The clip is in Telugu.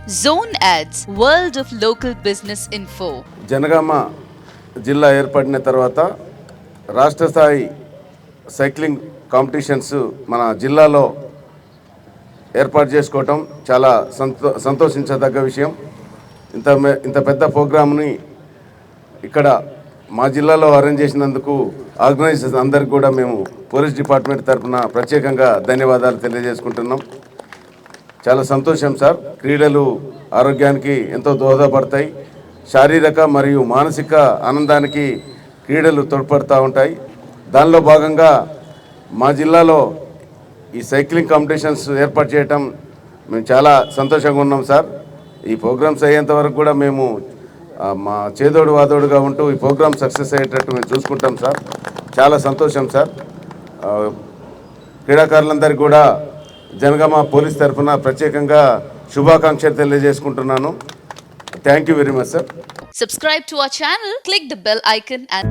Zone Ads, World of Local Business Info. Janagama జిల్లా ఏర్పడిన తర్వాత రాష్ట్ర స్థాయి సైక్లింగ్ కాంపిటీషన్స్ మన జిల్లాలో ఏర్పాటు చేసుకోవటం చాలా సంతోషించదగ్గ విషయం. ఇంత పెద్ద ప్రోగ్రామ్ని ఇక్కడ మా జిల్లాలో అరేంజ్ చేసినందుకు ఆర్గనైజర్స్ అందరికీ కూడా మేము పోలీస్ డిపార్ట్మెంట్ తరఫున ప్రత్యేకంగా ధన్యవాదాలు తెలియజేసుకుంటున్నాం. చాలా సంతోషం సార్. క్రీడలు ఆరోగ్యానికి ఎంతో దోహదపడతాయి. శారీరక మరియు మానసిక ఆనందానికి క్రీడలు తోడ్పడుతూ ఉంటాయి. దానిలో భాగంగా మా జిల్లాలో ఈ సైక్లింగ్ కాంపిటీషన్స్ ఏర్పాటు చేయటం మేము చాలా సంతోషంగా ఉన్నాం సార్. ఈ ప్రోగ్రామ్స్ అయ్యేంత వరకు కూడా మేము మా చేదోడు వాదోడుగా ఉంటూ ఈ ప్రోగ్రామ్ సక్సెస్ అయ్యేటట్టు మేము చూసుకుంటాం సార్. చాలా సంతోషం సార్. క్రీడాకారులందరికీ కూడా జనగామ పోలీస్ తరఫున ప్రత్యేకంగా శుభాకాంక్షలు తెలియజేసుకుంటున్నాను. Thank you very much sir. Subscribe to our channel, click the bell icon and